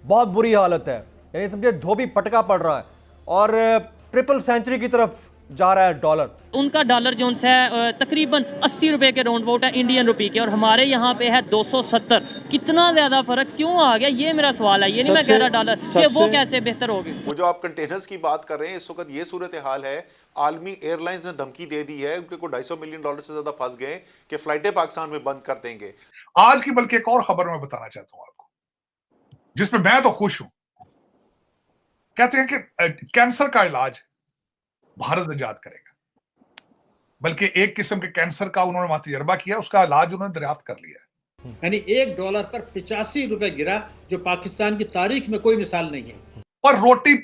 बहुत बुरी हालत है, यानी समझे धोबी पटका पड़ रहा है और ट्रिपल सेंचुरी की तरफ जा रहा है डॉलर। उनका डॉलर जो है तकरीबन 80 रुपए के राउंड अबाउट है इंडियन रुपी के, और हमारे यहाँ पे है 270। कितना ज्यादा फर्क क्यों आ गया, ये मेरा सवाल है। ये नहीं मैं कह रहा डॉलर कि वो कैसे बेहतर होगी। वो जो आप कंटेनर्स की बात कर रहे हैं, इस वक्त ये सूरत हाल है, आलमी एयरलाइंस ने धमकी दे दी है, उनके को $250 मिलियन से ज्यादा फंस गए कि फ्लाइटें पाकिस्तान में बंद कर देंगे। आज की बल्कि एक और खबर मैं बताना चाहता हूं आपको, जिसमें मैं तो खुश हूं। कहते हैं कि कैंसर का इलाज भारत इजाद करेगा, बल्कि एक किस्म के कैंसर का उन्होंने वहां तजर्बा किया, उसका इलाज उन्होंने दरियाफ्त कर लिया। यानी $1 पर 85 रुपए गिरा, जो पाकिस्तान की तारीख में कोई मिसाल नहीं है। और रोटी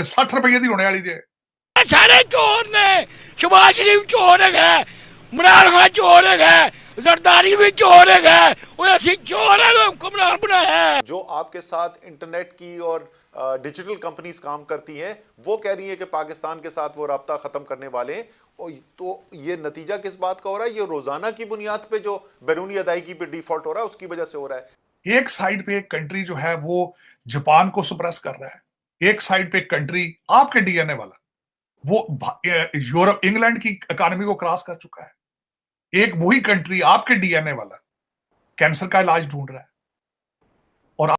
60 रुपये की होने वाली है। सारे चोर ने, शहबाज शरीफ चोर है, इमरान खान चोर है, जरदारी भी चोर है, चोर है, हुक्मरान बना है। जो आपके साथ इंटरनेट की और डिजिटल कंपनीज काम करती हैं, वो कह रही है कि पाकिस्तान के साथ वो राब्ता खत्म करने वाले हैं। तो ये नतीजा किस बात का हो रहा है? ये रोजाना की बुनियाद पे जो बैरूनी अदायगी पे डिफॉल्ट हो रहा है, उसकी वजह से हो रहा है। एक साइड पे एक कंट्री जो है वो जापान को सप्रेस कर रहा है, एक साइड पे एक कंट्री आपके डीएनए वाला वो यूरोप इंग्लैंड की इकोनॉमी को क्रॉस कर चुका है। एक वही कंट्री आपके डीएनए वाला कैंसर का इलाज ढूंढ रहा है। और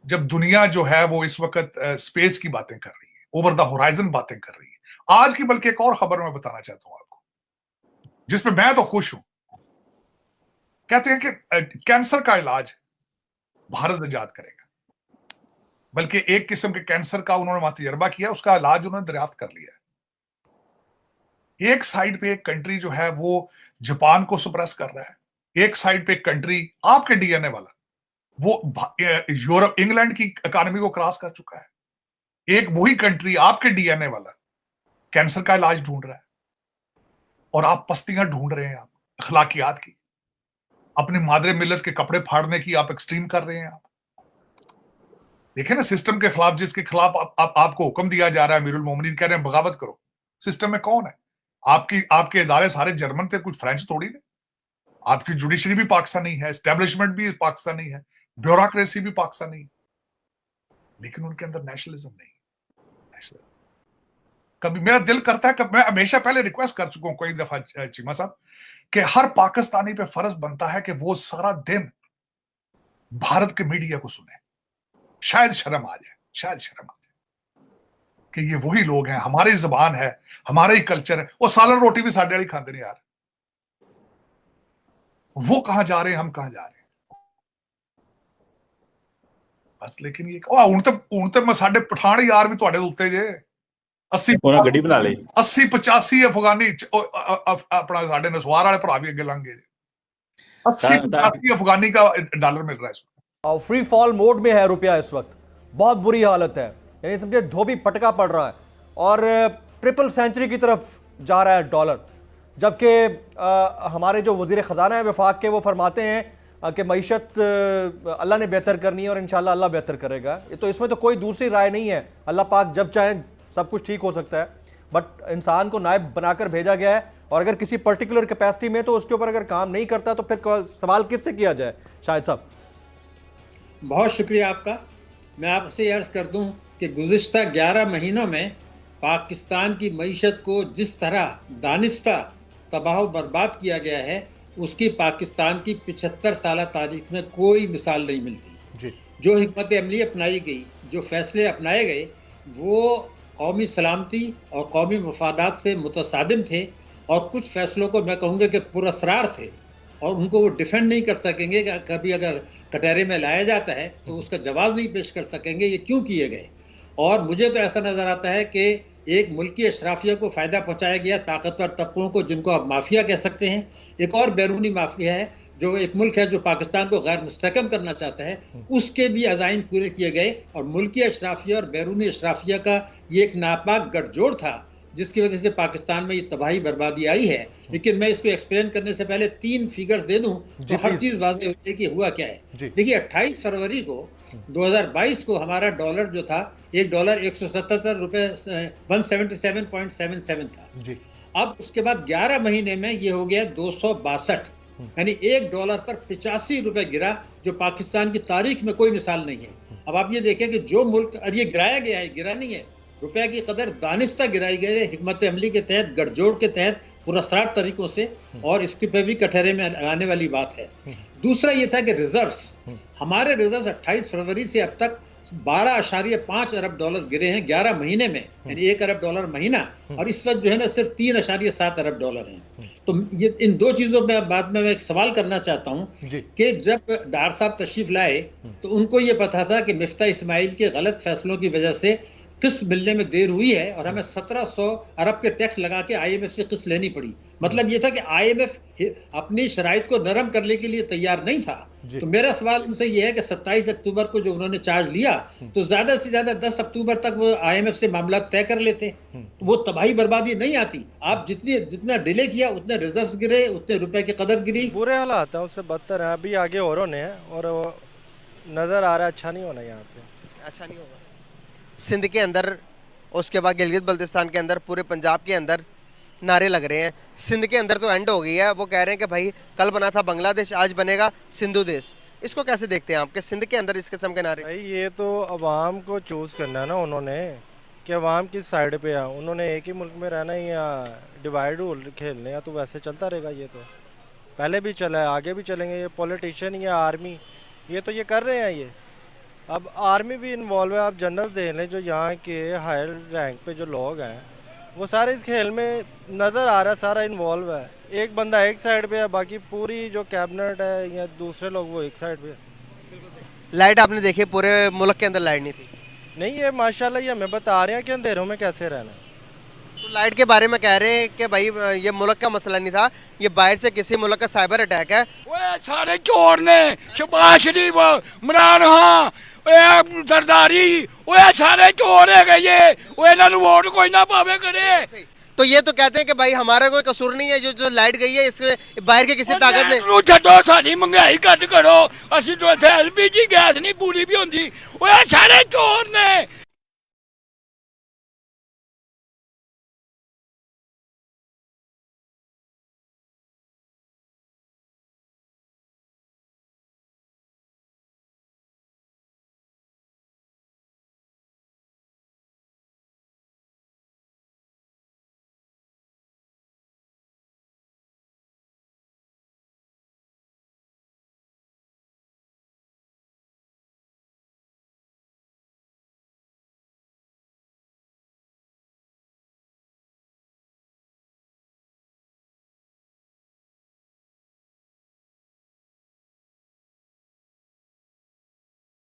जब दुनिया जो है वो इस वक्त स्पेस की बातें कर रही है, ओवर द होराइजन बातें कर रही है, आज की बल्कि एक और खबर मैं बताना चाहता हूं आपको, जिसमें मैं तो खुश हूं। कहते हैं कि कैंसर का इलाज भारत इजाद करेगा, बल्कि एक किस्म के कैंसर का उन्होंने वहां तजर्बा किया, उसका इलाज उन्होंने दरियाफ्त कर लिया। एक साइड पे एक कंट्री जो है वो जापान को सप्रेस कर रहा है, एक साइड पे एक कंट्री आपके डीएनए वाला वो यूरोप इंग्लैंड की इकोनॉमी को क्रॉस कर चुका है। एक वही कंट्री आपके डीएनए वाला कैंसर का इलाज ढूंढ रहा है, और आप पस्तियां ढूंढ रहे हैं, आप अखलाकियात की, अपनी मादरे मिल्लत के कपड़े फाड़ने की आप एक्सट्रीम कर रहे हैं। आप देखें ना, सिस्टम के खिलाफ, जिसके खिलाफ आपको हुक्म दिया जा रहा है, अमीरुल मोमिनीन कह रहे हैं बगावत करो, सिस्टम में कौन है? आपके इदारे सारे जर्मन थे, कुछ फ्रेंच थोड़ी ने। आपकी जुडिशरी भी पाकिस्तानी है, एस्टेब्लिशमेंट भी पाकिस्तानी है, ब्यूरोक्रेसी भी पाकिस्तानी है, लेकिन उनके अंदर नेशनलिज्म नहीं। कभी मेरा दिल करता है कि मैं हमेशा पहले रिक्वेस्ट कर चुका हूं कई दफा चीमा साहब, कि हर पाकिस्तानी पे फर्ज बनता है कि वो सारा दिन भारत के मीडिया को सुने। शायद शर्म आ जाए कि ये वही लोग हैं, हमारी जुबान है, हमारा ही कल्चर है। वो सालन रोटी भी साढ़े वाली खाते नहीं यार। वो कहां जा रहे हैं, हम कहां जा रहे हैं बस। लेकिन ये ਹੁਣ ਤੇ ਸਾਡੇ ਪਠਾਨ ਯਾਰ ਵੀ ਤੁਹਾਡੇ ਉੱਤੇ ਜੇ 80 ਉਹਨਾਂ ਗੱਡੀ ਬਣਾ ਲਈ 80-85 ਅਫਗਾਨੀ अपना साढ़े नसवार वाले भरा भी अगे लंघ गए। 80-85 अफगानी का डॉलर मिल रहा है इसमें। और फ्री फॉल मोड में है रुपया इस वक्त, बहुत बुरी हालत है, यानी समझे धोबी पटका पड़ रहा है और ट्रिपल सेंचुरी की तरफ जा रहा है डॉलर। जबकि हमारे जो वजीर ख़जाना है वफाक के, वो फरमाते हैं कि मईशत अल्लाह ने बेहतर करनी है और इंशाल्लाह अल्लाह बेहतर करेगा। ये तो इसमें तो कोई दूसरी राय नहीं है, अल्लाह पाक जब चाहें सब कुछ ठीक हो सकता है। बट इंसान को नायब बनाकर भेजा गया है, और अगर किसी पर्टिकुलर कैपेसिटी में तो उसके ऊपर अगर काम नहीं करता तो फिर सवाल किससे किया जाए? शाहिद साहब, बहुत शुक्रिया आपका। मैं आपसे अर्ज कर दूं कि गुज़िश्ता 11 महीनों में पाकिस्तान की मईशत को जिस तरह दानिस्ता तबाह बर्बाद किया गया है, उसकी पाकिस्तान की 75 साल तारीख में कोई मिसाल नहीं मिलती जी। जो हिकमत अमली अपनाई गई, जो फैसले अपनाए गए, वो कौमी सलामती और कौमी मफादात से मुतसादिम थे, और कुछ फैसलों को मैं कहूँगा कि पुरअसरार थे, और उनको वो डिफेंड नहीं कर सकेंगे। कभी अगर कटहरे में लाया जाता है तो उसका जवाब नहीं पेश कर सकेंगे ये क्यों किए गए। और मुझे तो ऐसा नज़र आता है कि एक मुल्की अशराफिया को फ़ायदा पहुँचाया गया, ताकतवर तबकों को, जिनको आप माफिया कह सकते हैं। एक और बैरूनी माफिया है, जो एक मुल्क है जो पाकिस्तान को गैर मुस्तकम करना चाहता है, उसके भी अज़ाइम पूरे किए गए। और मुल्की अशराफिया और बैरूनी अशराफिया का ये एक नापाक गठजोड़ था, जिसकी वजह से पाकिस्तान में ये तबाही बर्बादी आई है। लेकिन मैं इसको एक्सप्लेन करने से पहले 3 फिगर्स दे दूं तो हर चीज़ वाज़ेह हो जाए कि हुआ क्या है। देखिए, 28 फरवरी को 2022 को हमारा डॉलर जो था, $1 177 रुपये 177.77 था। अब उसके बाद 11 महीने में ये हो गया 262। यानी $1 पर 85 रुपए गिरा, जो पाकिस्तान की तारीख में कोई मिसाल नहीं है। अब आप ये देखें कि जो मुल्क, और ये गिराया गया है, गिरा नहीं है, रुपए की कदर दानिस्ता गिराई गई है, हिकमत अमली के तहत, गठजोड़ के तहत, पुरस्कार तरीकों से, और इसके पे भी कटहरे में आने वाली बात है। दूसरा ये था कि रिजर्व्स, हमारे रिजर्व्स 28 फरवरी से अब तक $12.5 अरब गिरे हैं 11 महीने में, यानी $1 अरब महीना, और इस वक्त जो है ना सिर्फ $3.7 अरब हैं। तो ये इन दो चीजों में बाद में मैं एक सवाल करना चाहता हूं कि जब डार साहब तशरीफ लाए तो उनको ये पता था कि मिफ्ता इस्माइल के गलत फैसलों की वजह से किस्त मिलने में देर हुई है और हमें 1700 अरब के टैक्स लगा के IMF से किस्त लेनी पड़ी। मतलब ये था कि IMF अपनी शराइत को नरम करने के लिए तैयार नहीं था। तो मेरा सवाल उनसे ये है कि 27 अक्टूबर को जो उन्होंने चार्ज लिया, तो ज्यादा से ज्यादा 10 अक्टूबर तक वो IMF से मामला तय कर लेते, तो वो तबाही बर्बादी नहीं आती। आप जितना डिले किया उतने रिजर्व गिरे, उतने रुपए की कदर गिरी। बुरे हालात हैं, उससे बदतर है। अभी आगे और होने हैं और नजर आ रहा है अच्छा नहीं होना यहाँ पे, अच्छा नहीं होगा। सिंध के अंदर, उसके बाद गिलगित बल्तिस्तान के अंदर, पूरे पंजाब के अंदर नारे लग रहे हैं। सिंध के अंदर तो एंड हो गई है, वो कह रहे हैं कि भाई कल बना था बांग्लादेश, आज बनेगा सिंधु देश। इसको कैसे देखते हैं आपके सिंध के अंदर इस किस्म के नारे? भाई ये तो अवाम को चूज़ करना है ना उन्होंने, कि अवाम किस साइड पे है। उन्होंने एक ही मुल्क में रहना है या डिवाइड रूल खेलने, या तो वैसे चलता रहेगा। ये तो पहले भी चला है, आगे भी चलेंगे। ये पॉलिटिशियन या आर्मी, ये तो ये कर रहे हैं। ये अब आर्मी भी इन्वॉल्व है। आप जनरल देख लें, जो यहाँ के हायर रैंक पे जो लोग हैं, वो सारे इस खेल में नज़र आ रहा है, सारा इन्वॉल्व है। एक बंदा एक साइड पे है, बाकी पूरी जो कैबिनेट है या दूसरे लोग वो एक साइड पे है। लाइट आपने देखी, पूरे मुल्क के अंदर लाइट नहीं थी। नहीं, ये माशाल्लाह ये हमें बता रहे हैं कि अंधेरों में कैसे रहना है। तो लाइट के बारे में कह रहे हैं कि भाई ये मुल्क का मसला नहीं था, ये बाहर से किसी मुल्क का साइबर अटैक है। ओए सारे चोर ने, शहबाज शरीफ, इमरान खान, ओए सरदारी, ओए सारे चोर है ये, ओए इन्हां नूं वोट कोई ना पावे करे। तो ये तो कहते हैं कि भाई हमारा कोई कसूर नहीं है, जो लाइट गई है इसके बाहर के किसी ताकत ने। छो, साडी महंगाई घट करो, असि तो LPG गैस नहीं पूरी भी होंदी। ओए सारे चोर ने।